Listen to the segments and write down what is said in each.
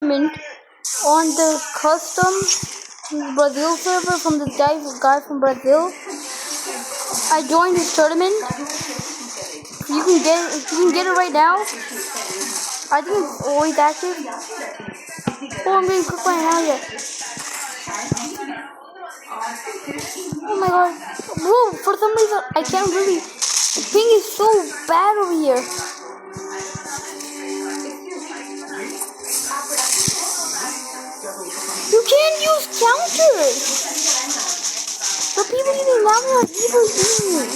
Mint on the custom Brazil server from this guy from Brazil. I joined his tournament. You can get it right now. I think it's always active. Oh, I'm getting cooked right now yet. Oh my god. Whoa, for some reason I can't really. The ping is so bad over here. You can't use counters. The people using that one are evil beings.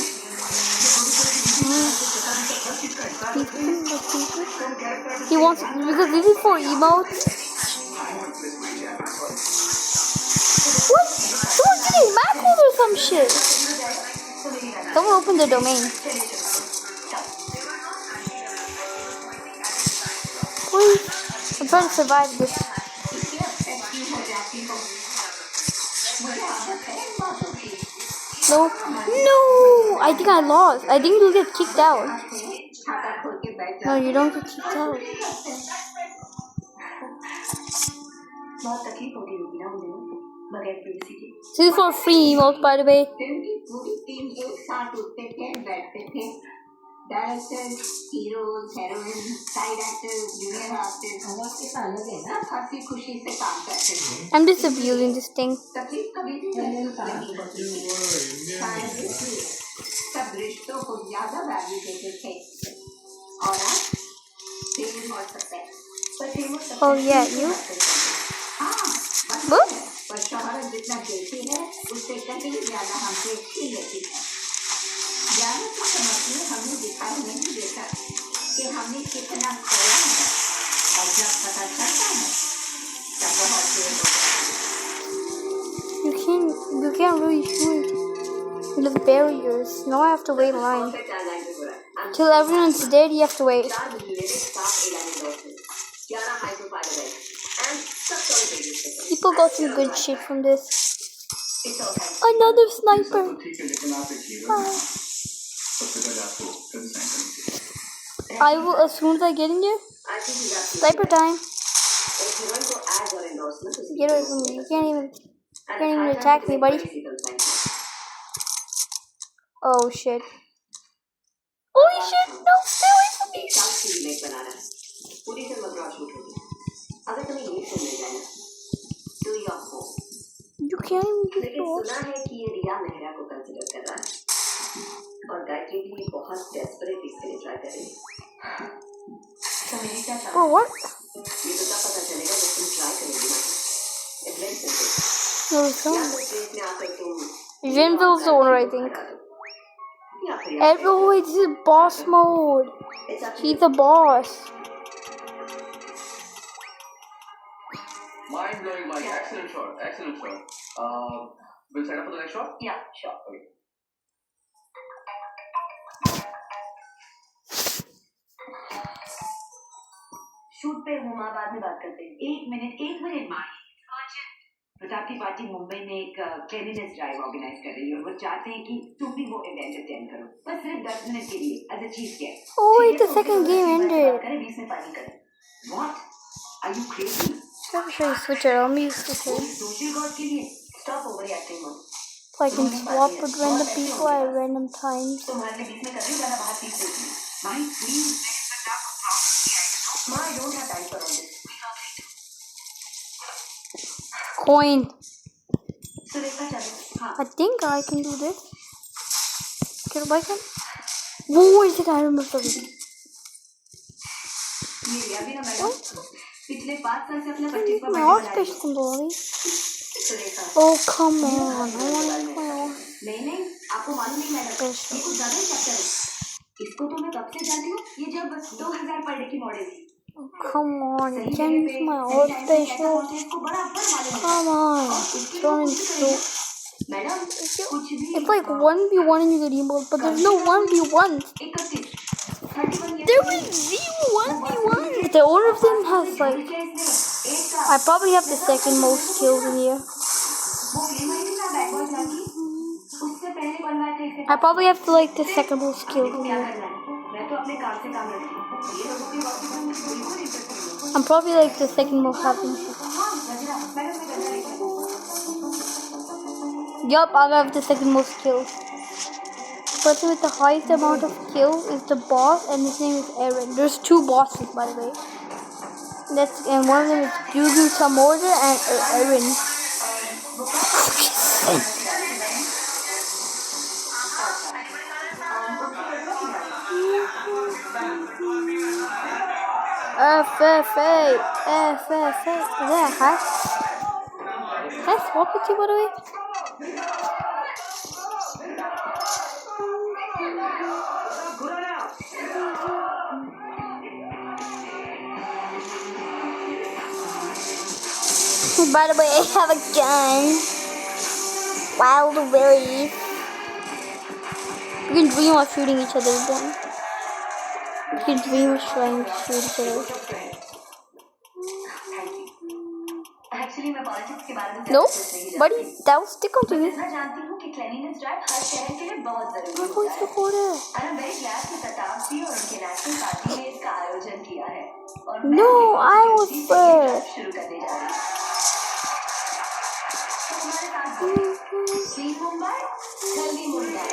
He wants, because this is for emotes. What? Someone's getting macros or some shit. Someone opened the domain. Please. I'm trying to survive this. No. I think I lost. I think you'll get kicked out. No, you don't get kicked out. This is for free emotes, by the way. Directors, heroes, heroines, side actors, junior artists, I'm just abusing this thing. Oh yeah, you? What? हमने दिखाई नहीं देता कि हमने कितना खोया है और जब पता चलता है तब बहुत देर हो जाती है। You can't really shoot. There's barriers. Now I have to wait in line. Till everyone's dead, you have to wait. People got some good shit from this. Another sniper. I will, as soon as I get in here, sniper time. Get away from me. You can't even attack me, buddy. Oh shit. Holy shit, no, stay away from me. You can't even get close. Oh, what? No, Vinville's the owner, I think. Oh, this is boss mode. He's the boss. Mind blowing, Mike. Excellent shot. We'll set up for the next shot? Yeah, sure. Okay. Shoot पे हूँ माँ बाद में बात करते हैं। एक minute माँ। प्रताप की पार्टी मुंबई में एक क्लीनिनेस ड्राइव ऑर्गेनाइज कर रही है और वो चाहते हैं कि तुम भी वो इवेंट अटेंड करो बस सिर्फ 10 मिनट के लिए as a chief guest. Oh wait, the second game ended. What? Are you crazy? Let me show you switch it. Let me switch it. Social god के लिए stop overreacting mode. So I can swap with random people at random times. तुम्हारे बीच में कभी ज़्यादा बाहर piece देती। Mine, please. Ma, I don't have time for all this. Coin. Sureka, I think I can do this. Can I can? Whoa, wait a second, I remember something. What? My occupation symbol. Oh, come on. I want to play on. इसको तो मैं कब से जानती हूँ ये जब 2000 per day की मॉडल थी। Oh, come on, you can't use my old special. Come on, throwing so. It's like 1v1 and you get emote, but there's no 1v1. There is 0 1v1. The order of them has like. I probably have the second most kills in here. I probably have to like the second most kills in here. I'm probably like the second most happy. Yup, I have the second most kills. The person with the highest amount of kills is the boss, and his name is Aaron. There's 2 bosses, by the way. And one of them is Juju Tamorda and Aaron. FFA. Is that a hack? Can I swap with you, by the way? By the way, I have a gun. Wild Willy. We can dream of shooting each other again. We can dream of trying to shoot each other. Actually मैं politics के बारे में No, buddy, that was stick on to you. मैं जानती हूँ कि cleanliness drive her शहर के लिए बहुत जरूरी My voice recorder. है। आई एम वेरी ग्लैड कि प्रताप जी और उनके नेशनल पार्टी ने इसका आयोजन किया है। और No, I was first. शुरू करने जा रही हूँ। तो हमारे साथ clean Mumbai, healthy Mumbai.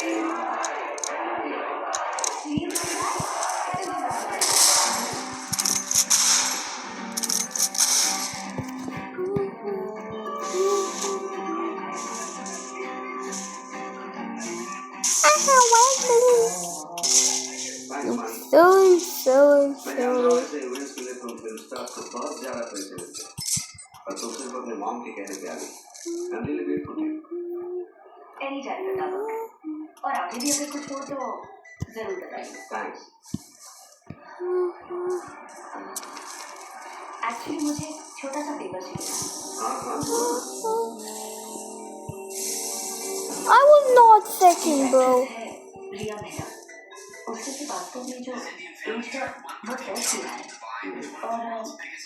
Clean Mumbai, healthy Mumbai. Any time Pratap और आगे भी अगर कुछ हो तो जरूर बताइए। थैंक्स। एक्चुअली मुझे छोटा सा पेपर चाहिए। I was not second, bro. रिया मेहरा उससे से वास्तव में जो एज है वो तय किया है और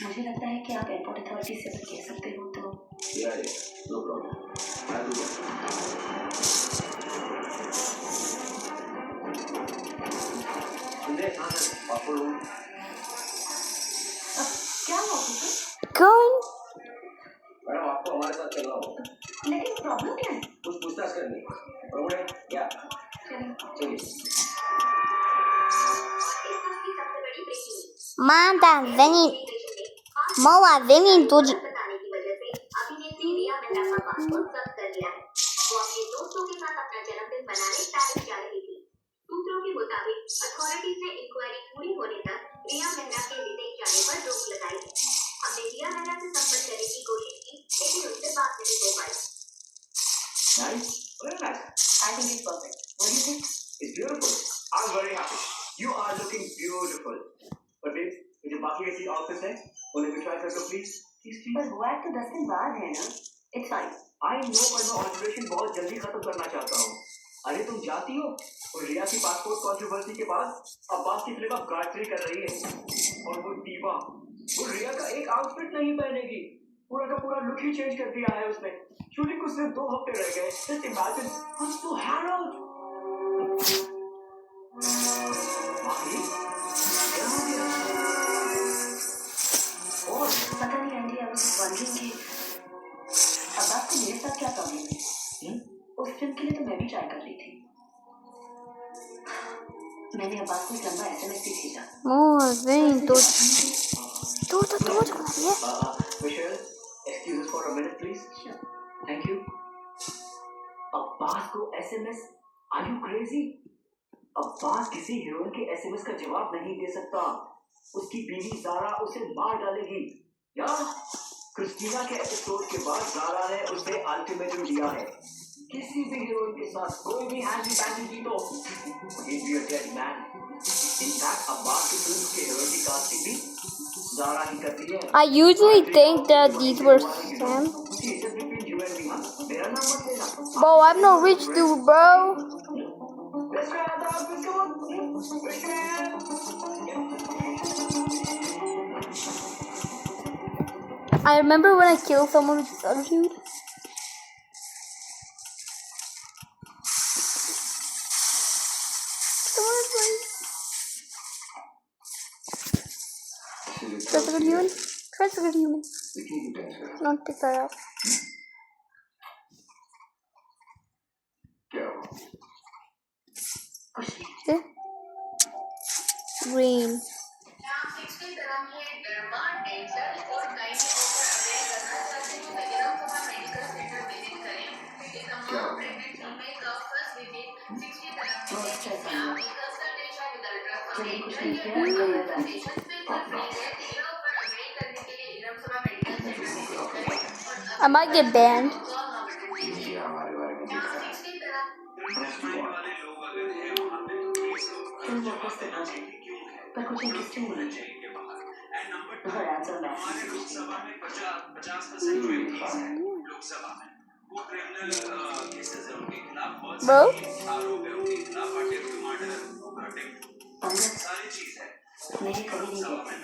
मुझे लगता है कि आप एयरपोर्ट अथॉरिटी से कह सकते हो तो नो प्रॉब्लम। क्या हुआ ऑफिसर? Gun? मैडम आपको हमारे साथ चलना होगा। लेकिन प्रॉब्लम क्या है? कुछ पूछताछ करनी है। प्रॉब्लम है क्या? चलिए। Manda, vem. Moa, vem em tudo. बताने की वजह से अभिनेत्री रिया मेहरा का पासपोर्ट जब्त कर लिया है। वो अपने दोस्तों के साथ अपना जन्मदिन मनाने पेरिस जा रही थी। सूत्रों के मुताबिक अथॉरिटीज ने इंक्वायरी पूरी होने तक रिया मेहरा के विदेश जाने पर रोक लगाई है। हमने रिया मेहरा से संपर्क करने की कोशिश की, लेकिन उनसे बात नहीं हो पाई। Nice. Very nice. I think it's perfect. What do you think? It's beautiful. I'm very happy. You are looking beautiful. But babe, मुझे बाकी कैसी आउटफिट है? उन्हें भी ट्राई कर दो प्लीज। पर वो एक्ट तो 10 दिन बाद है ना। It's fine. I know पर मैं ऑपरेशन बहुत जल्दी खत्म करना चाहता हूँ। अरे तुम जाती हो और रिया की पासपोर्ट कंट्रोवर्सी के बाद अब्बास की फिल्म अब गायत्री कर रही है और वो दीवा वो रिया का एक आउटफिट नहीं पहनेगी। पूरा का पूरा लुक ही चेंज कर दिया है उसने। शूटिंग को सिर्फ 2 हफ्ते रह गए। Just imagine. I'm so harrowed. और पता नहीं आंटी आई वाज वंडरिंग कि अब्बास को मेरे साथ क्या प्रॉब्लम है? उस फिल्म के लिए तो मैं भी ट्राई कर रही थी। मैंने अब्बास को एक लंबा एसएमएस भी भेजा। Moa, vem em tudo. Michelle, excuse us for a minute, please. Sure. Thank you. Abbas को SMS? Are you crazy? Abbas किसी हीरोइन के एसएमएस का जवाब नहीं दे सकता। उसकी बीवी ज़ारा उसे मार डालेगी। यार, क्रिस्टीना के एपिसोड के बाद ज़ारा ने उसे अल्टीमेटम दिया है। किसी भी हीरोइन के साथ कोई भी हैंडी पैंडी की तो he'd be a dead man. In fact, Abbas की फिल्म के हीरोइन की कास्टिंग भी ज़ारा ही करती है। I usually think that these were scams. Bro, I'm no rich dude, bro. I remember when I killed someone with this other dude. Someone is like... That's a good one. good human. देखिए क्यों tension है? Don't pick that up. क्या हुआ? कुछ नहीं। Okay. Green. क्या हो गया? बहुत स्ट्रेस आ गया। चलिए कुछ नहीं किया, कमरे में बैठ। अपना कितने लोगों के ऑफिस में I might get banned. Media हमारे बारे में लिख रहा है। Rest you want. तुम वापस से पूछे, पर कुछ इंटरेस्टिंग नहीं। और आंसर मैं। ये खान है। Bro? पंडित, मैंने कभी नहीं कहती,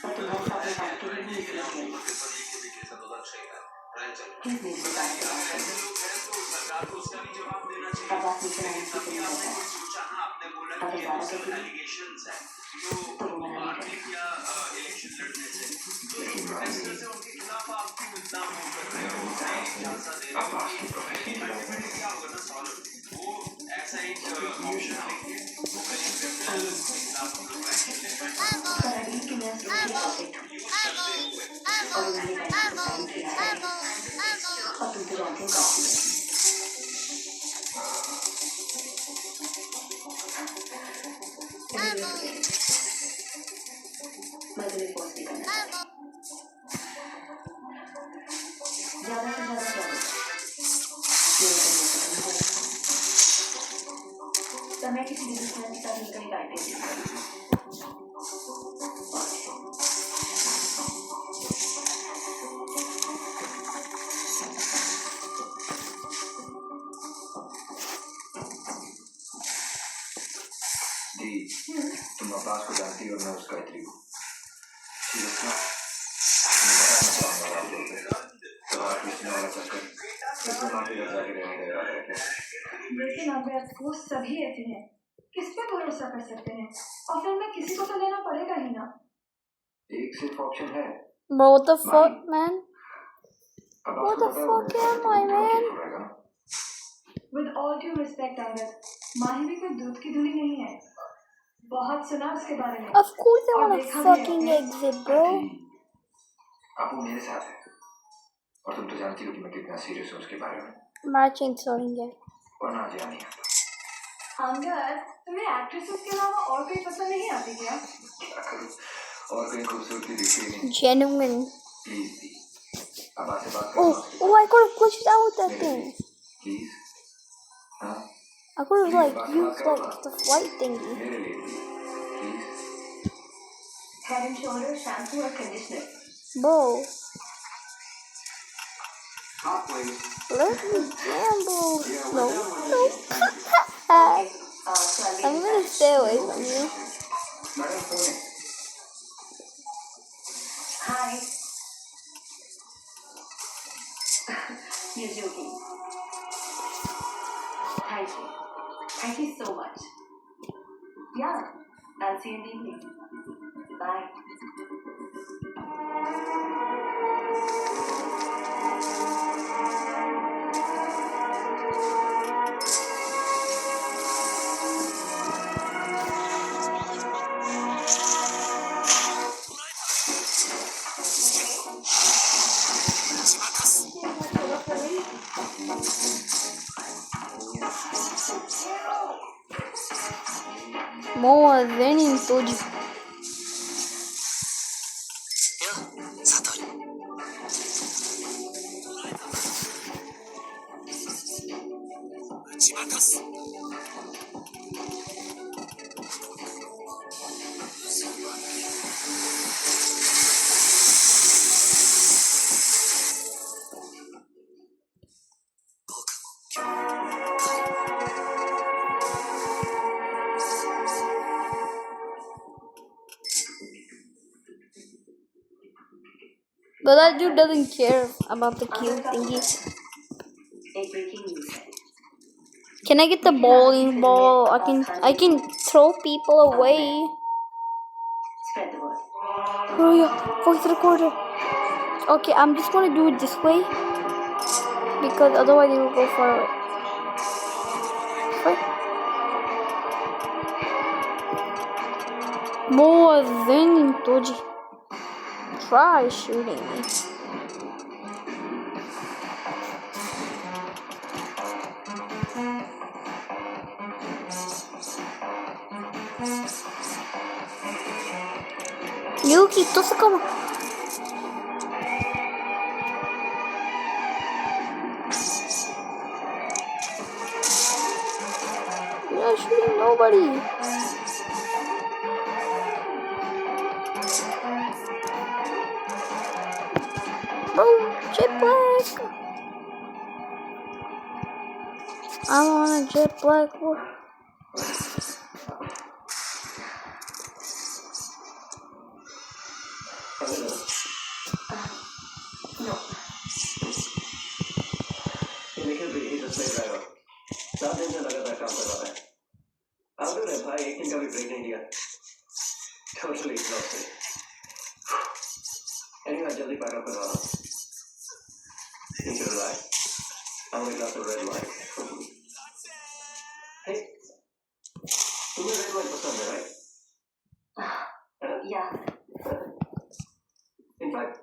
पर तुम्हारे साथ में बात के लिए भी इसलिए किया। प्लीज मेरी से बात करो। अब आप मुझसे नहीं सीखने लगता है। अगर ज़्यादा कहती तो वो मना नहीं करेगा। लेकिन मैं अब्बास की प्रोफेशन की बात करें। पर अभी की मैं परफेक्ट हूँ और उन्होंने बैंक को साइन किया है और तुम तो जानते हो काफी मैं तुम्हें फोर्स नहीं करना चाहती ज़्यादा से ज़्यादा क्या होगा मेरे करने से कम होगा तो मैं किसी बिजनेसमैन के साथ मिलकर एक आइडिया जी तुम अब्बास को जानती हो मैं उसका इतरी हूँ लेकिन अगर वो सभी ऐसे हैं किस पे भरोसा कर सकते हैं और फिर मैं किसी को तो लेना पड़ेगा ही ना एक सिर्फ ऑप्शन है Bro, what the fuck, man? What the fuck am I, man? With all due respect Angad Mahi भी कोई दूध की धुली नहीं है बहुत सुना उसके बारे में Of course I want a fucking exit, bro. अब वो मेरे साथ है और तुम तो जानती हो कि मैं कितना सीरियस हूँ उसके बारे में Matching sewing है और ना जाने अंगद तुम्हें एक्ट्रेसेस के अलावा और कोई पसंद नहीं आती क्या क्या करूँ और कोई खूबसूरती दिखती नहीं genuine. प्लीज दी अब आपसे बात Oh, I could have glitched out with that thing. Please हाँ I could have like used like the flight thingy. मेरे लिए please head and shoulder shampoo और कंडीशनर Bro, हाँ please let me gamble. No, no. I'm gonna stay away from you. Madam phone है हाय you're joking thank you so much yeah I'll see you in the evening bye More than in Toji. But that dude doesn't care about the cute thingy. एक breaking news है Can I get the bowling ball? I can throw people away. spread the word Oh yeah, voice recorder. Okay, I'm just gonna do it this way because otherwise it will go far away. This way. More than Doji. Try shooting me. Yuki, tosa como. You're not shooting nobody. Bro, jet black. I'm on a jet black war. No. ये निखिल भी ही सस्ते driver 7 दिन से लगातार काम कर रहा है आउटडोर है भाई एक दिन का भी ब्रेक नहीं लिया टोटली एग्जॉस्टेड एनीवे जल्दी पैक अप करवा into the light I only got the red light hey तुम्हें red light पसंद है right Yeah. in fact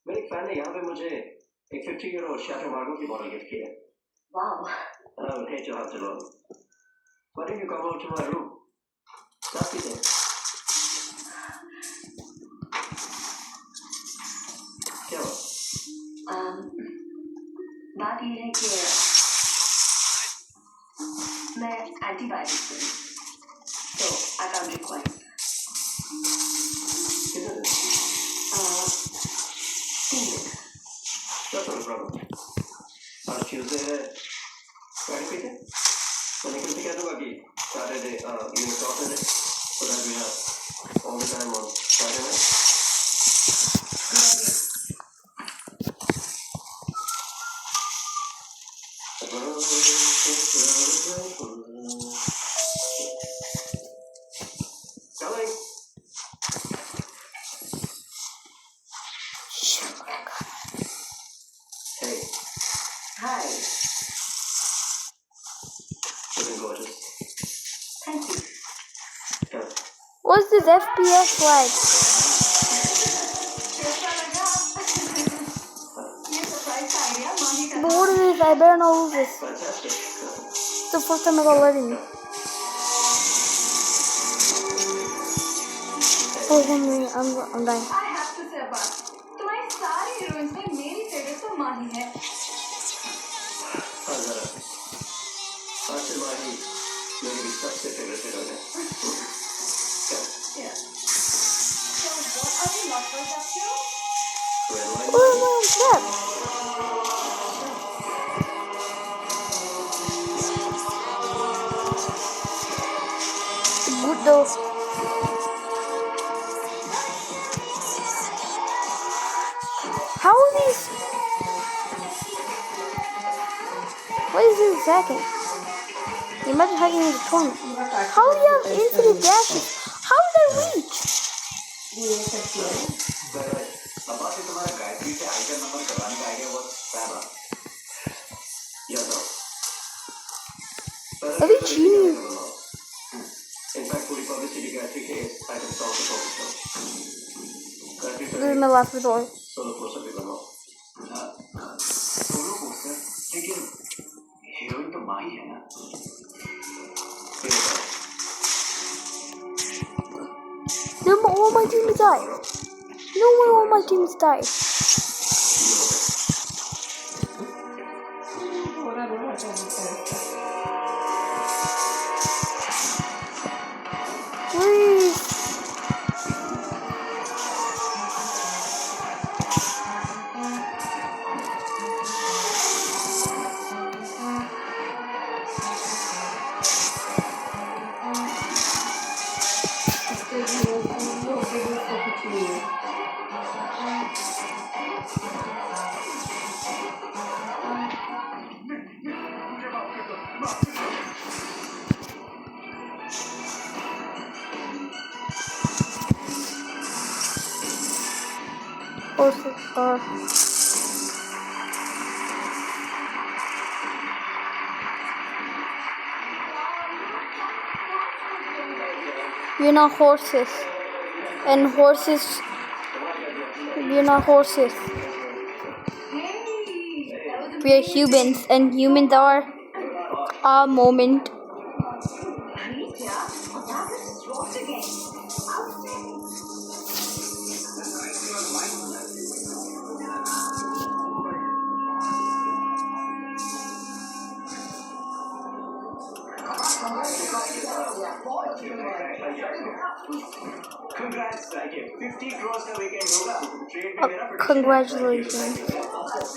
मेरे एक फैन ने यहाँ पे मुझे एक 50-year-old Chateau Margaux की बॉटल गिफ्ट की है Wow. I would hate to have to know. Why don't you come over to my room? That's it. क्या हुआ? बात ये है कि मैं एंटीबायोटिक्स हूँ तो I can't require. कितने दिन? 3 दिन. That's not a problem. आज Tuesday है Friday ठीक है? मैं निकल के कह दूँगा कि Saturday unit off है so that we have all the time on Friday night. Darling. Hey, Hi. looking gorgeous. Thank you. Come. What's this FPS flag? कैसा लगा? ये सरप्राइज आइडिया माही का But what is this? I better not lose this. Fantastic. It's the first time I got letting me. Oh, I'm dying. I have to say a बात. तुम्हारी सारी heroines में मेरी favourite तो माही है. हाँ जरा आज से माही मेरी भी सबसे फेवरेट हीरोइन है Yeah. So what are you lovers up to? Red light. What am I on trap? Good though. How are these? What is this hacking? Imagine hacking into tournament. How do you have infinite dashes? How did I reach? अब बात है तुम्हारा गायत्री से item number करवाने का idea बहुत पैदा या तो Are they cheating? इनफैक्ट पूरी पब्लिसिटी गायत्री के आइटम स्टॉक पे फोकस करो Gayatri This is my last resort. Solo poster भी बनाओ सोलो पोस्टर लेकिन हीरोइन तो माही है ना No, all my teams died. No way, all my teams died. Please. car. We're not horses. And horses. We're not horses. We are humans, and humans are our moment. Congrats, Saike. 50 crores का weekend होगा. Trade में मेरा Congratulations.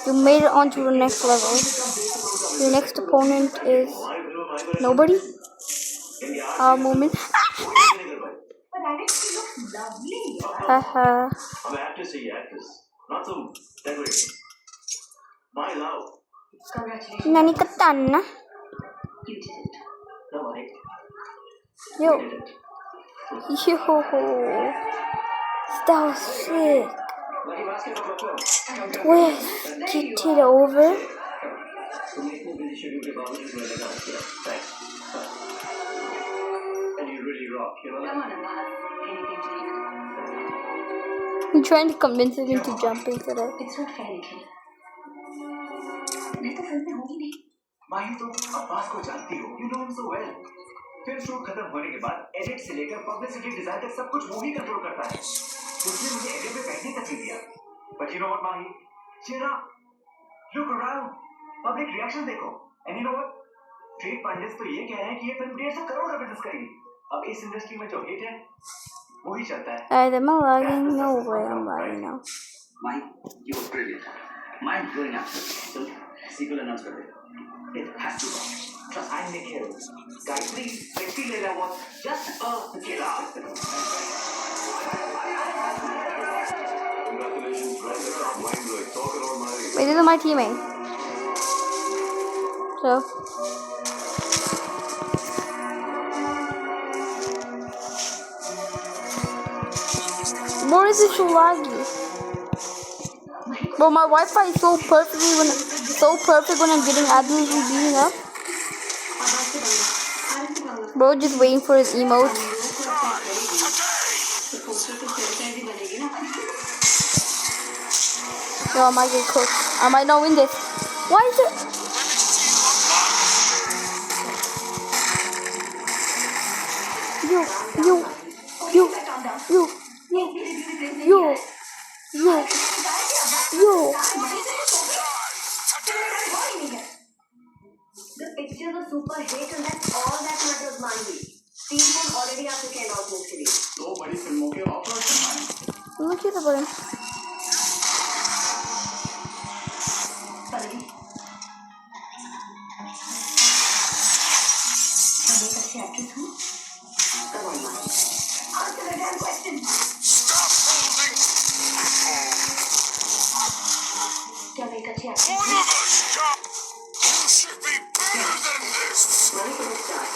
You made it on to the next level. Your next opponent is nobody. Our moment. But Alex, she looks lovely. Haha. I'm actress से actress. Not some decorating. My love. Congratulations. Nani katana. You did it. No, Mike. Yo. We did it. Yo. That was sick. Lucky basket of the Wait. Kicked it over. तुमने इतने busy schedule के बावजूद मेरे काम किया. Thanks. And you really rock, you know that? Come on, Abbas. Anything to eat. I'm trying to convince him into jumping today. It's not fair, Nikhil. मैं तो film में होगी नहीं. माही तुम अब्बास को जानती हो. You know him so well. Film shoot खत्म होने के बाद एडिट से लेकर पब्लिसिटी डिजाइन तक सब कुछ वो ही कंट्रोल करता है. उसने मुझे एडिट में बैठने तक नहीं दिया. But you know what, Mahi? Cheer up. Look around. Public reaction देखो. And you know what? Trade pundits तो ये कह रहे हैं कि ये फिल्म 150 करोड़ का बिजनेस करेगी. अब इस इंडस्ट्री में जो हिट है वो ही चलता है. Am I lagging? No way, I'm lagging now. Mahi, you were brilliant. Mind blowing actor. So sequel announce कर दे. It has to go. Trust I'm Nikhil. Guys, please, let's see Leila was just a killer. Congratulations, brother. Mind blowing. Talk about Mahi. Wait, these are my teammates. So. What is it so laggy? Bro, my Wi-Fi is so perfect when I'm getting absolutely beaten up. Bro, just waiting for his emote. Yo, I might get cooked. I might not win this. Why is it? Yo. The pictures are super hit and that's all that matters, Manvi. People already have to get out this video. दो बड़ी फिल्मों के offers हैं. Look at the button. Pallavi. मैं एक अच्छी actress हूँ. Come on, Manvi. Answer the damn question. क्या मैं एक अच्छी एक्ट्रेस हूँ? You should be better than this! Manvi, तुम्हें start.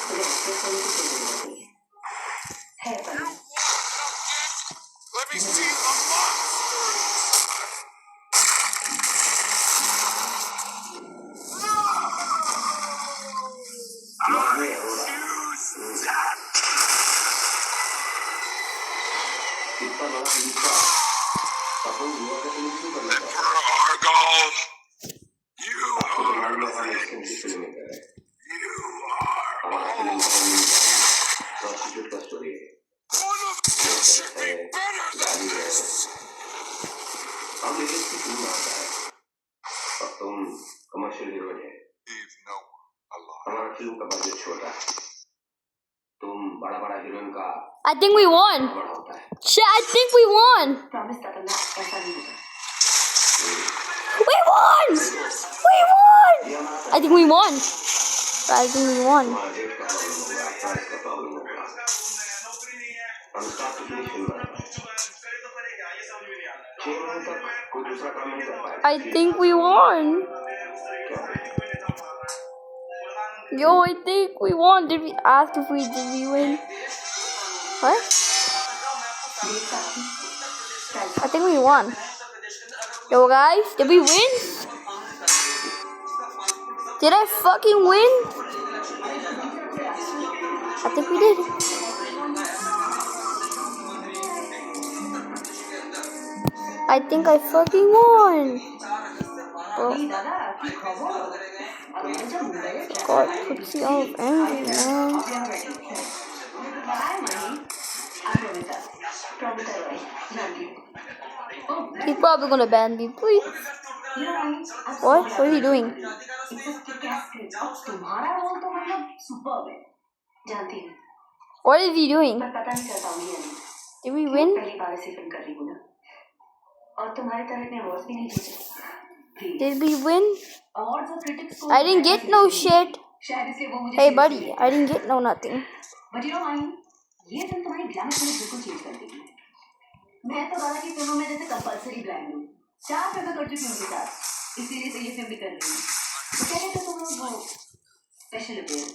मुझे एक्ट्रेस होने की जरूरत नहीं है. है Pallavi. Let me see the monster! Refuse that! इतना बड़ा फिल्म का अपन हुआ का फिल्म क्यों करना चाहते Emperor Argal! You हैं? are फिल्म फिल्म कर रहे हैं. You are हमारा फिल्म प्रोस्टिट्यूट का स्टोरी है. one of you should be better than this! हम लेकिन इसकी फिल्म आता है. अब तुम कमर्शियल हीरोइन है. Leave no one alive. हमारा फिल्म का बजट छोटा है. तुम बड़ा बड़ा हीरोइन का I think we won. बड़ा होता है. Shit, I think we won. Promise Tapanna, ऐसा नहीं होगा. We won. We won. I think we won. I think we won. हमारा रेट का प्रॉब्लम होगा. प्राइस का प्रॉब्लम होगा. हम स्टार्ट टू फिनिश फिल्म बनाते हैं. 6 महीने तक कोई दूसरा काम नहीं कर पाएगा. I think we won. क्या? Yo, I think we won. Did we ask if we did we win? What? I think we won. Yo guys, did we win? Did I fucking win? I think we did. I think I fucking won. Oh, दादा की खबर God, puts you all angry, man. Hi, Mani. I'm Rovita. From Taiwan. Nandi. Oh, He's probably gonna ban me, please. you know, Mani, What? What are you doing? it's a kick-ass script. और तुम्हारा role तो मतलब superb है. जानती हूँ. What is he doing? पर पता नहीं चल पाऊंगी या नहीं. Did we win? पहली बार ऐसी फिल्म कर रही हूँ ना. और तुम्हारी तरह इतने अवार्ड्स भी नहीं जीते. Did we win? अवार्ड्स और क्रिटिक्स को I didn't get no shit. शायद इसलिए वो मुझे Hey buddy, I didn't get no nothing. But you know mine ये फिल्म तुम्हारी ग्लैमर को बिल्कुल चेंज कर देगी. मैं तो दादा की फिल्मों में जैसे कंपल्सरी ब्लैंड हूँ. 4 फिल्में कर चुकी हूँ उनके साथ. इसीलिए तो ये फिल्म भी कर रही हूँ. तो क्या कहते तुम लोग वो स्पेशल अपेयर.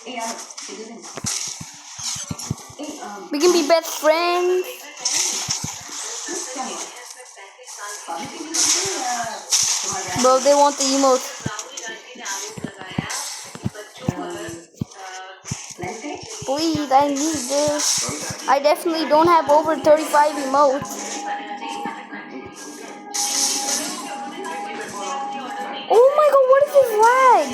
ए यार इधर We can be best friends. क्या हुआ? पानी पीने के लिए या तुम्हारा Bro, they want the emotes. Wednesday? Please, I need this. I definitely don't have over 35 emotes. Oh my god, what is this lag?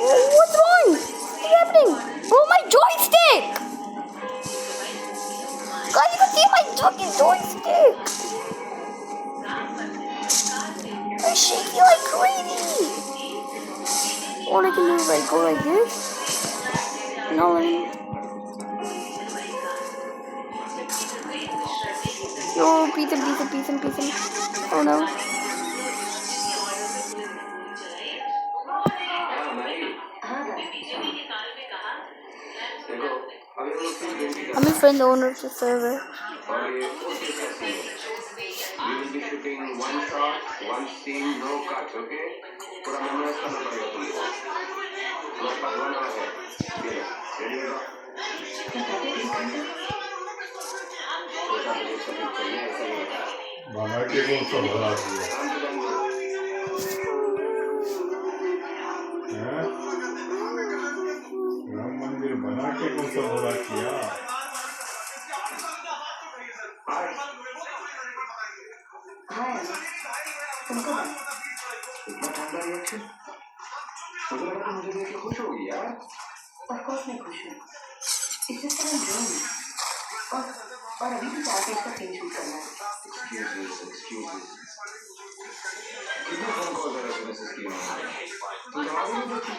Oh, what's wrong? What's happening? Bro, my joystick! God, you can see my fucking joystick! I'm shaking like crazy! All I can do is like go like this. No, yo, beat him. Oh no. I'm a friend owner of the server. You will be shooting one shot, one scene, no cuts, okay? पूरा memorise करना पड़ेगा तुमको. तुम्हारे पास 1 hour है. Ready हो? बना के कौन सा भला किया हैं? राम मंदिर बना के कौन सा भला किया हाय तुमको इतना ठंडा रिएक्शन मुझे लगा मुझे देख के खुश होगी यार. ऑफ कोर्स मैं खुश हूँ. It's just an dream. और अभी भी 4 पेज का सीन शूट करना है. एक्सक्यूजेस कितने फोन कॉल कर रहे थे मैसेज किए हैं. तुम जवाब ही नहीं देती.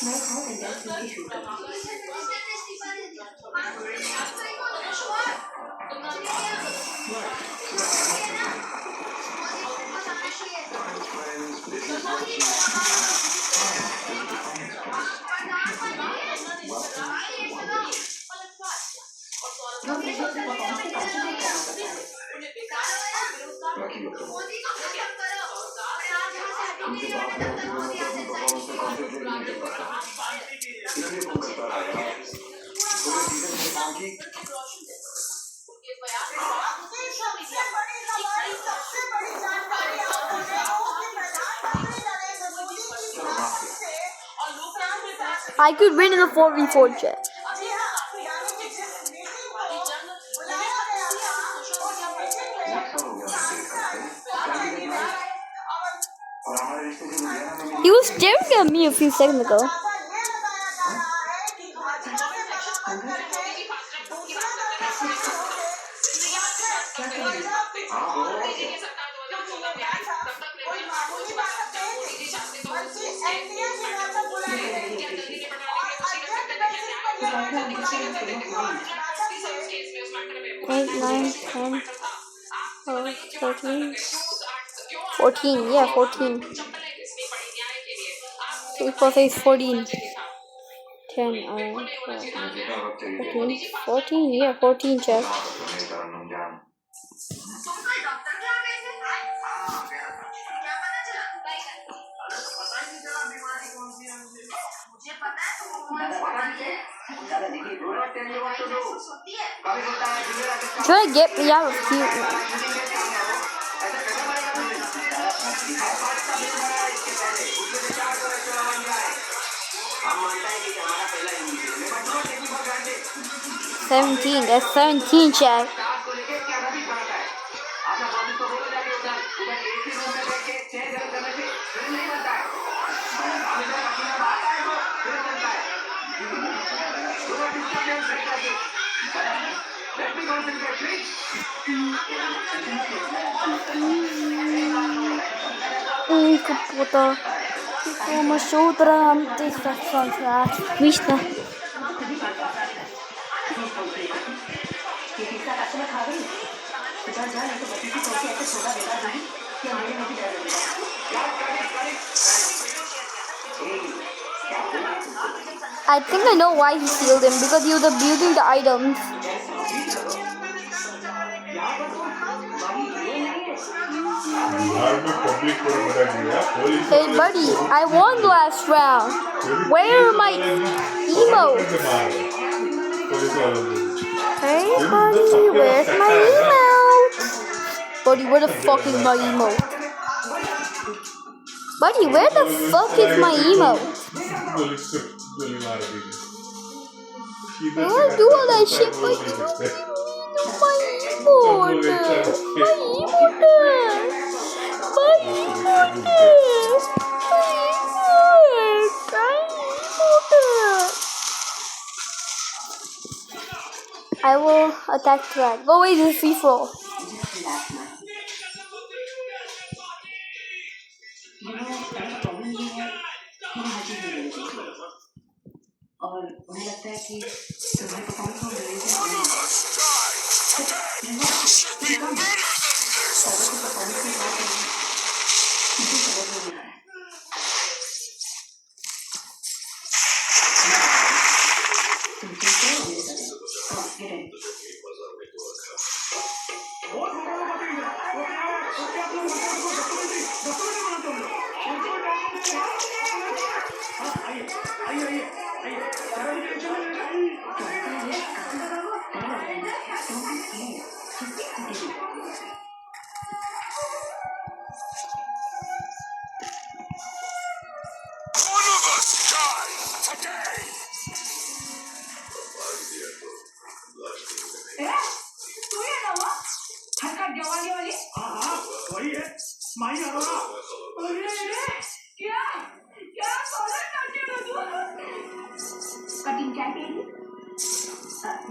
मैं बहुत इंटेंस फिल्म की शूट कर रही हूँ. बाकी लोग उनके बाप ने अपनी परफॉर्मेंस पे कॉन्सेंट्रेट नहीं कर पाता. इसलिए फोन करता रहा यार. पूरे सीजन में काम की. चलो माफ किया. I could win in a 4v4 chat. He was staring at me a few seconds ago. Eight, 9, 10, 12, 13, 14. Yeah, 14. 3 plus 8 is 14. 10, 12, 13, 14. Yeah, 14, chat. Trying to get me out of here. That's 17, Chad. Puta. Uma outra antistação já. Vista. I think I know why he killed him, because he was abusing the items. Hey buddy, I won last round. Where are my emotes? Hey buddy, where's my emote? Buddy, where the fuck is my emote? Buddy, where the fuck is my emote? I wanna do all that shit, but you don't even know my emote. My I will attack track. Go away, this is free for all. और उन्हें लगता है कि तुम्हारे performance में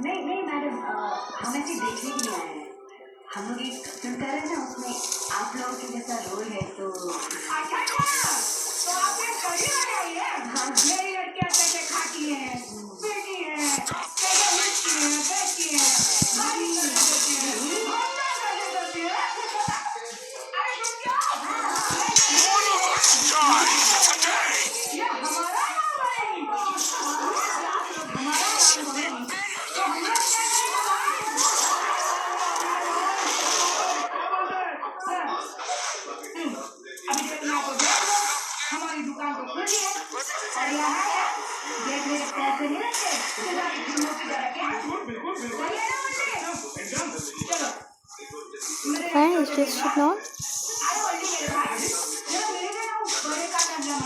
नहीं madam हम ऐसे देखने के लिए आए हैं हम लोग एक फिल्म कर रहे हैं ना उसमें आप लोगों के जैसा रोल है तो अच्छा तो आप ये कड़ी लगाई है हाँ मेरी लड़कियां कैसे खाती हैं बेटी है कैसे उठती हैं बैठती हैं भारी करती हैं हम क्या करते हैं अरे तुम क्या ये हमारा हमारी दुकान को खोली है और यहाँ है देख मेरे पैसे नहीं रखते तुम्हारी फिल्मों की तरह क्या बिल्कुल चलो Fine, it's just not. अरे बोलिए मेरे भाई ये मेरे ना बड़े का नाम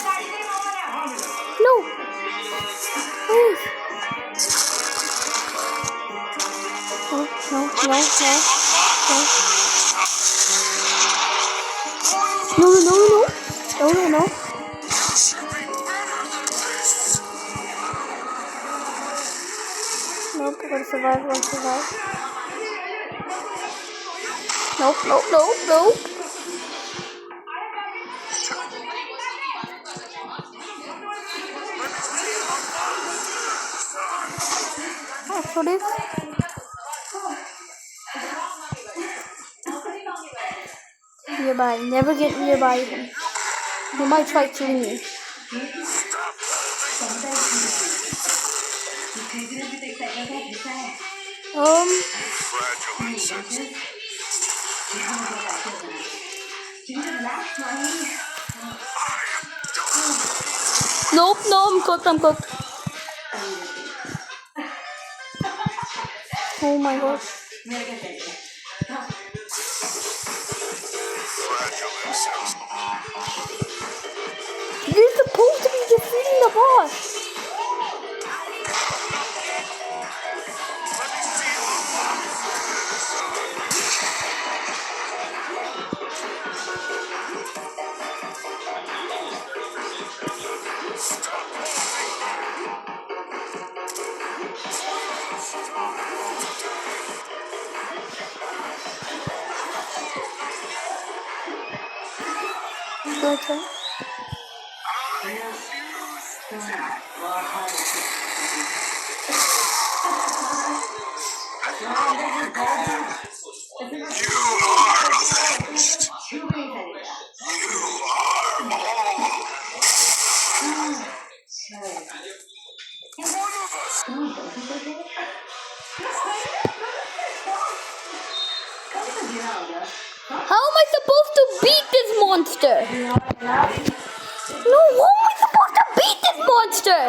गाड़ी नहीं मारा No. No. Nope, I gotta survive. Nope. What is? Nearby. Never get nearby him. He might try killing me. Nope, no, I'm cooked, I'm cooked. Oh my god. मेरे क्या चाहिए Fragile insects. You're supposed to be defeating the boss. Let me feel the love. Stop moving. Okay. You are avenged. क्यों नहीं करेगा You are all. One of us. कब तक गिरा होगा How am I supposed to beat this monster? No, how am I supposed to beat this monster?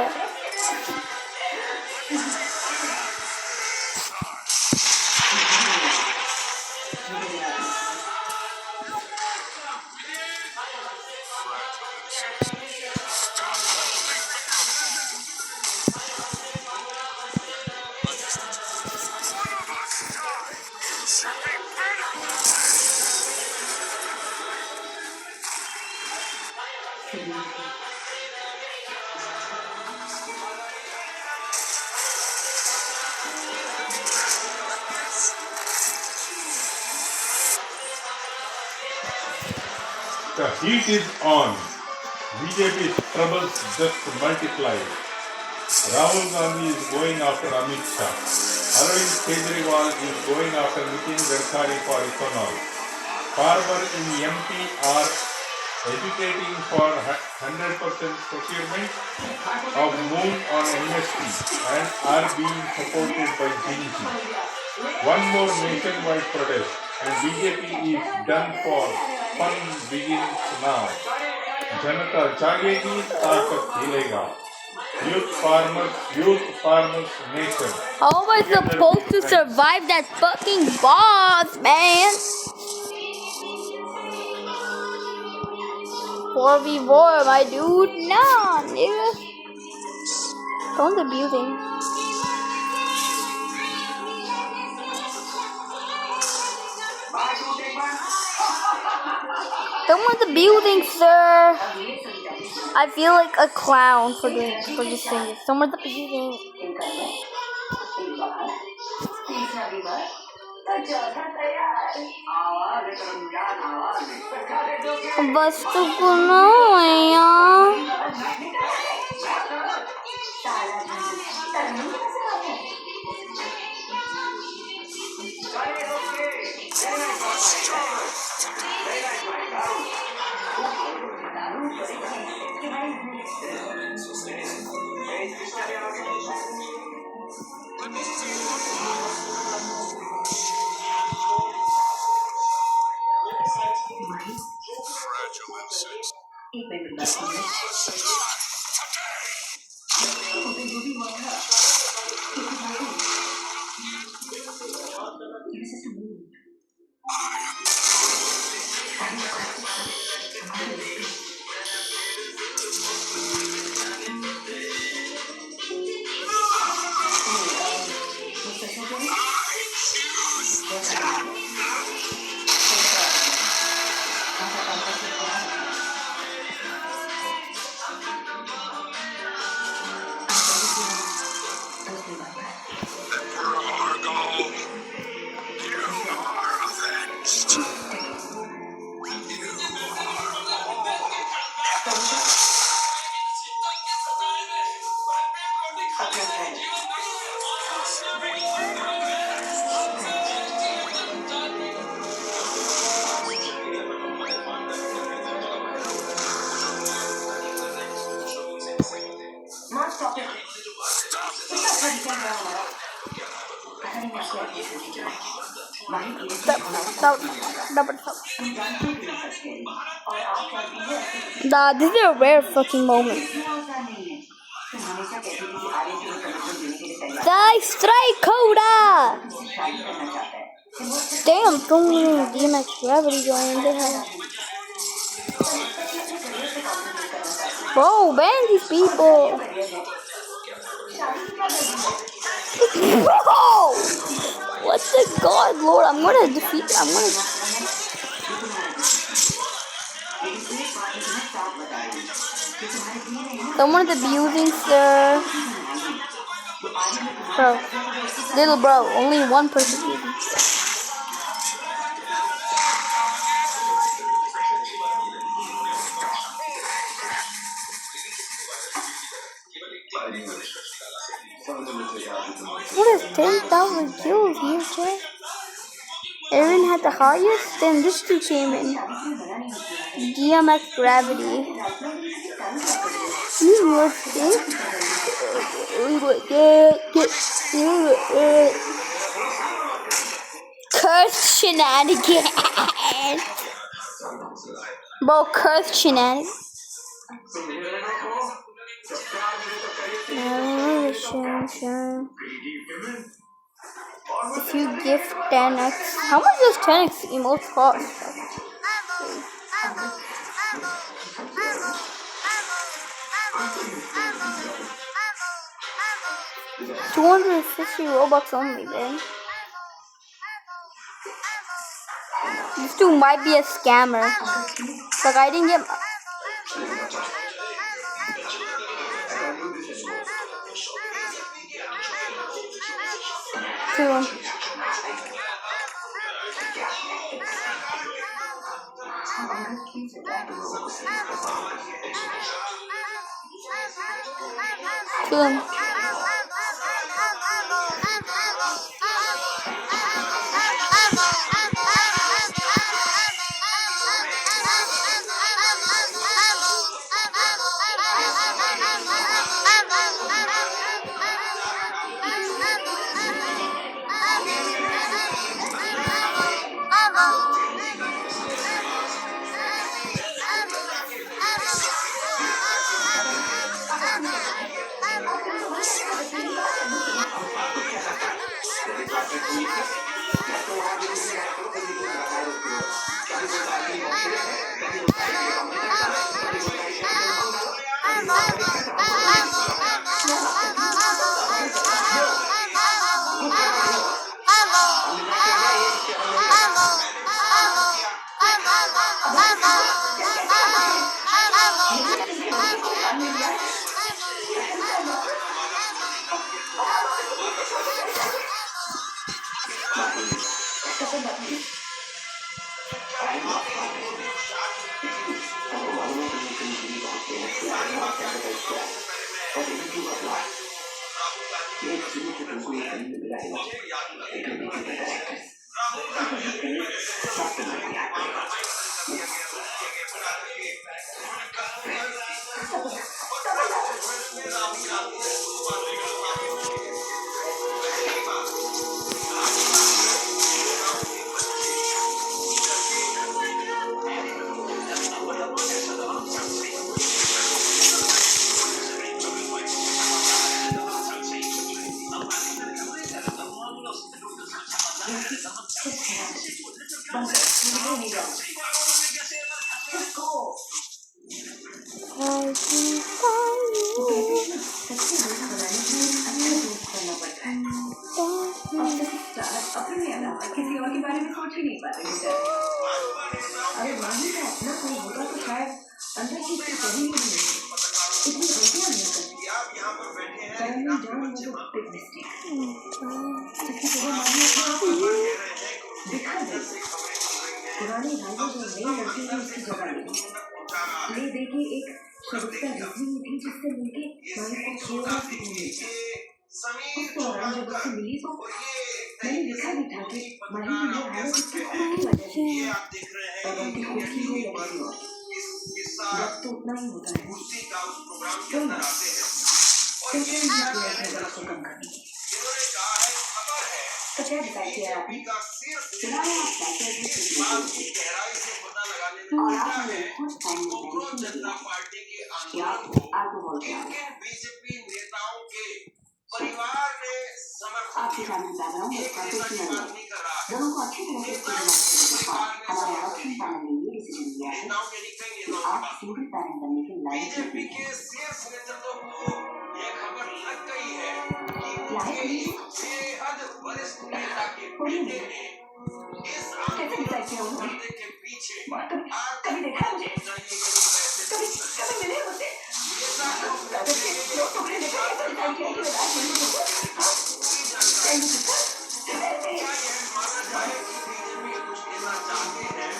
The heat is on. BJP's troubles just multiplied. Rahul Gandhi is going after Amit Shah. Arvind Kejriwal is going after Nitin Gadkari for ethanol. Farmers in MP are agitating for 100% procurement of moon on MSP and are being supported by Jinji. One more nationwide protest and BJP is done for. Fun begins now. जनता जागेगी, ताकत हिलेगा. Youth farmers nation. How am I supposed to survive that fucking boss, man? 4v4, my dude. Nah, nigga. Someone's abusing. Someone's abusing, sir. I feel like a clown for this thing. Someone's abusing. तीसरा भी बार तो चौथा तैयार आवाज रमजान आवाज सरकारे दोगे बस तो गुना है यार. साला तरमीम कैसे होता है सारे दोगे Fragile insects. एक मिनट बात Today. जो भी हुआ था ये सिस्टम माही की Stop. तुम जानते Stop. हो कि ये सच कह रही हो और आप चाहती हो ऐसे Nah, this is a rare fucking moment. इतना आसान नहीं है तुम हमेशा कहती थी कि आर्यन तुम्हें कमिटमेंट देने के लिए तैयार Die strike Coda! तुमसे शादी करना चाहता है Damn, don't DMX Gravity going there. Bro, ban these people. Bro! What the god, Lord? I'm gonna defeat. I'm gonna. Someone's abusing Sir. Bro. Little bro, only one person abusing Sir. What is 10,000 kills here, Jay? Aaron had the highest, then this dude came in. DMX Gravity. You were Curse shenanigans. Bro, curse shenanigans. If you gift 10x, how much does 10x emotes cost? 250 Robux only, man. This dude might be a scammer. Like, I didn't get. Kill him. Kill him. अपने अलावा किसी और के बारे में सोच ही नहीं पाते बेचारे। अरे माही का अपना कोई होगा तो शायद अंदर की कोई कमी ही नहीं इतनी गलतियां नहीं करती। Diamond Dawn was a big mistake. इसकी जगह माही अपने दिखा दे पुरानी राइवल जो नई लड़की थी उसकी जगह ले देखी एक शगुफ्ता रिजवी थी जिससे मिलके माही को थोड़ा सुकून मिलता। उस दौरान जब उससे मिली तो मैंने लिखा भी था कि माही की ये हालत उसकी खुद की वजह से है और उनकी खुद की ही लड़की हो वक्त तो उतना ही होता है कैसे नहीं किया अपने गलत को कम करने की तो क्या डिसाइड किया आपने? सुना है आप फैक्टर की की गहराई से पता लगाने में और लगता आपने है खुद टाइम तो मैनेजमेंट जनता किया पार्टी के या आंदोलन को अल्कोहल किन किया किन बीजेपी नेताओं के परिवार ने समर्थन आपके दिया। साथ मैं बैकग्राउंड एक नेता की प्रोफेशनल बात नहीं कर रहा है, दोनों को अच्छी तरह से नेता स्क्रूटनाइज करने के बाद हमारे इलेक्शन पैनल ने ये डिसीजन लिया है नेताओं के नहीं कई कि नेताओं की आप बात सिंगल पैनल बनने के लायक बीजेपी नहीं के हैं। शीर्ष नेतृत्व को ये खबर लग गई है कि क्या है उनके ये? बेहद वरिष्ठ नेता के कोई बेटे ने इस कैसे आंदोलन डिसाइड को किया उन्होंने? करने के पीछे कभी देखा है मुझे? कभी कभी मिले मुझे? कागज के दो टुकड़े देखा कैसे डिसाइड किया कि विधायक बनने के लिए? हाँ? क्या ये सच्चा?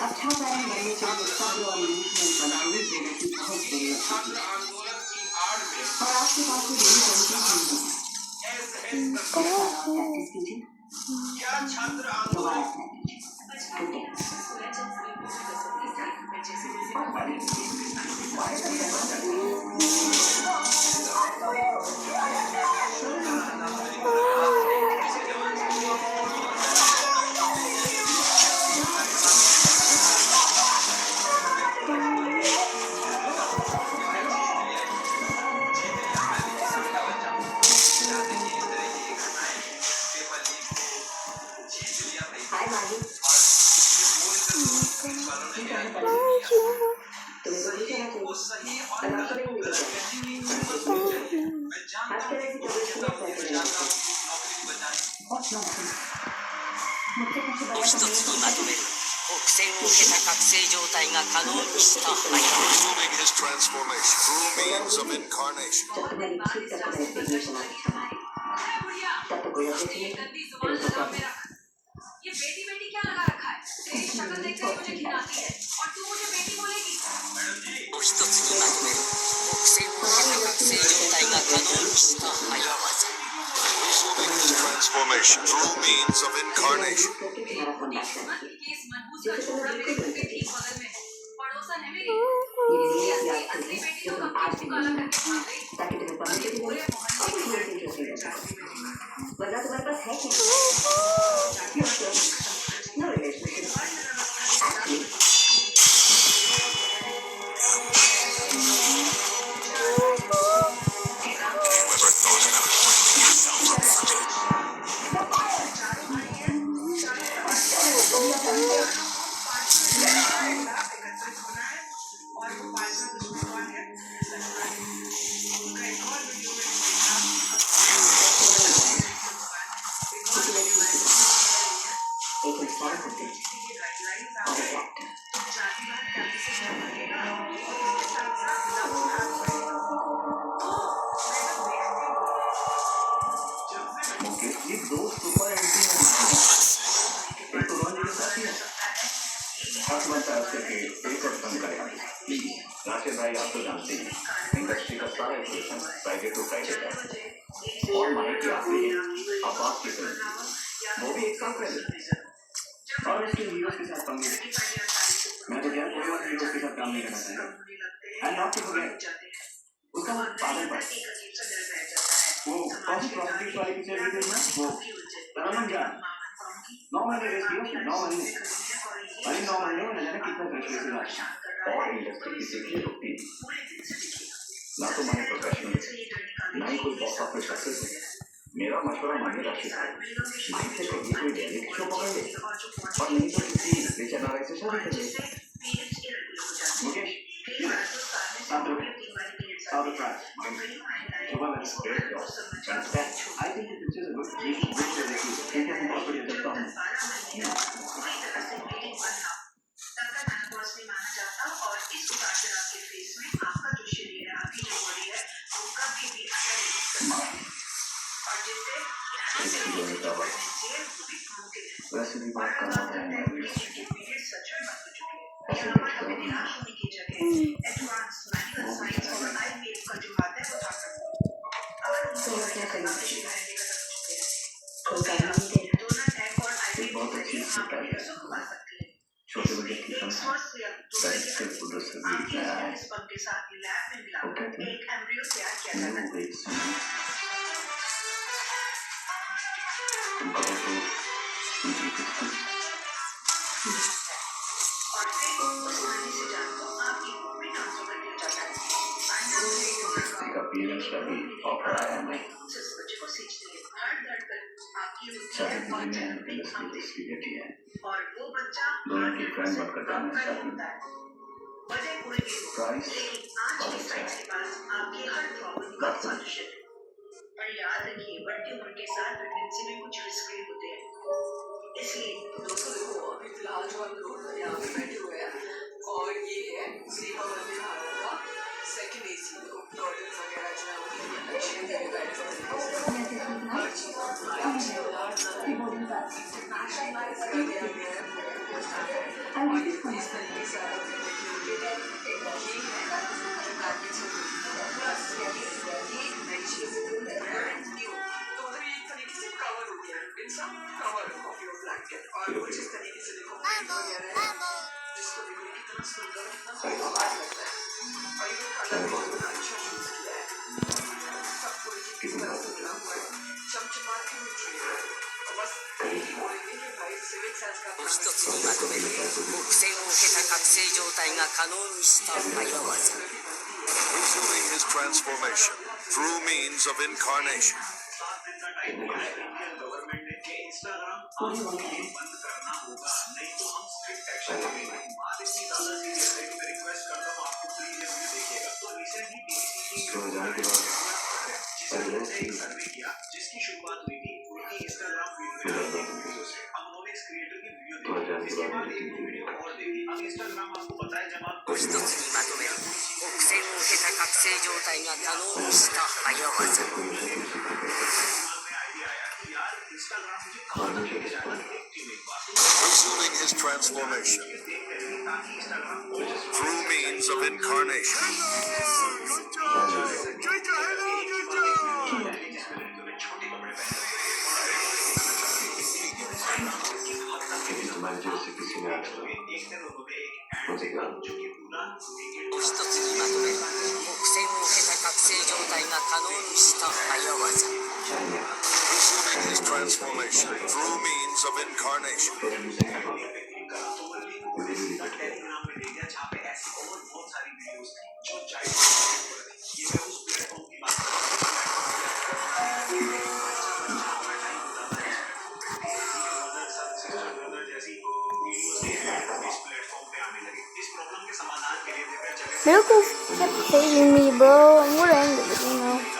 अच्छा पैनल बनने के लिए सब्र और इमोशनल कंट्रोल देने की बहुत जरूरत होती है और आपके पास ये दोनों क्वालिटीज नहीं है। प्रैक्टिस कीजिए दोबारा अप्लाई कीजिए हाय माही ठीक है तुम्हें तो ठीक है ना चाहिए कल आपको नहीं मिलेगा आजकल ऐसी तबीयत कैसे नहीं बहुत नौकरी मुझसे कुछ を一つにまとめる苦戦を受けた覚醒状態が可能にした早 Proving his transformation through means of incarnation. जब तुम्हारी ठीक तक तुम्हें देखने चला तब तो कोई अपडेट नहीं तेरे को क्या ये बेटी बेटी क्या लगा रखा है? तेरी शक्ल देखकर ही मुझे घिन आती है और तू मुझे बेटी बोलेगी? を一つにまとめる苦戦を受けた覚醒状態が可能にした早技 Proving his transformation through means of incarnation. करके तुम्हारा कमबैक करेंगे केस मनहूस का छोरा मेरे घर के ठीक बगल में है। पड़ोसन है मेरी। ये मेरी असली याद असली करके बेटी जो तो तुम आज कब भी काला नहीं करके भाग गई। ताकि तुम्हें पब्लिसिटी पूरे मिले मोहल्ले और की तुम्हें इंटरेस्टिंग हो सके वरना तुम्हारे पास है क्या नो रिलेशनशिप एक्चुअली एक इंसान होते हैं और एक एक्टर ये दो सुपर एंटी एक तो रोनी के साथ ही है हक बनता है उसके एक और कम करेगा राशिद भाई आप तो जानते हैं इंडस्ट्री का सारा इक्वेशन फ्राइडे टू फ्राइडे का और माइक की आखिरी आवाज की फिल्म वो भी एक साल पहले और उसके हीरोज के साथ कम नहीं मैं तो यार कोई और हीरोज के साथ काम नहीं करना चाहता एंड नॉट टू फॉरगेट उसका वो पागल पर वो कौन सी प्रॉपर्टी वाली पिक्चर की थी ना वो रमन जान 9 महीने रेस्ट किया 9 महीने अरे 9 महीने में न जाने कितना खर्च किया और इंडस्ट्री किसी के लिए रुकती नहीं ना तो मैंने प्रोफेशनल ना ही कोई बॉक्स ऑफिस सक्सेस है मेरा मशवरा मानिए राशि साहब माइक से कभी कोई रियलिटी शो पकड़ ले और नहीं तो किसी रिच एनआरआई से शादी कर ले Mukesh Stop the price. Well, that's a great job. Fantastic. I think the picture is a good reason to take it from property at the time. वैसे भी बात करना है एक बहुत अच्छी सरकारी है छोटे बड़े की संख्या डायरेक्टर प्रोड्यूसर भी नया है वो कहते हैं न्यू वेज तुम कहो तो का भी ऑफर आया नहीं। सारी दुनिया में प्लस की बेटी है दोनों की फ्रेंड बनकर जाना चाहती हूँ। प्राइस बहुत अच्छा है। बात करो। और याद रखिए बढ़ती उम्र के साथ प्रेगनेंसी में कुछ रिस्क भी होते हैं, इसलिए दोस्तों देखो अभी फिलहाल जो हम लोग यहाँ पे बैठे हुए हैं और ये है सीमा वंदे भारत का सेकंड एसी टॉयलेट वगैरह जो है वो कितने अच्छे हैं बैठे हुए हर चीज इंटरनेशनलाइज कर दिया गया है और इस तरीके से आप ये है जो ब्लैंकेट्स प्लस ये नई चीज तो मतलब एक तरीके से कवर हो गया इंसान कवर ऑफ योर ब्लैंकेट और कुछ इस तरीके से देखो पेंट वगैरह है जिसको देखो कितना सुंदर कितना खूबसूरत लगता है और ये कलर भी कितना अच्छा चूज किया है सबको एक किस तरह से मिला हुआ है चमचमाती हुई ट्री है बस यही बोलेंगे कि भाई सिविक सेंस का 一つにまとめる苦戦を経た覚醒状態が可能にした早技 Resuming his transformation through means of incarnation. जिसकी शुरुआत हुई थी उनकी इंस्टाग्राम वीडियो से अब उन्होंने इस क्रिएटर की वीडियो देखी इसके बाद एक वीडियो और देखी अब इंस्टाग्राम आपको बताए जब आप 一つにまとめる苦戦を経た覚醒状態が可能にした早技 Resuming his transformation through means of incarnation. जैसे किसी ने 一つにまとめる苦戦を経た覚醒状態が可能にした早技 Resuming his transformation through means of incarnation. Miracles kept saving me, bro. I'm gonna end the video now.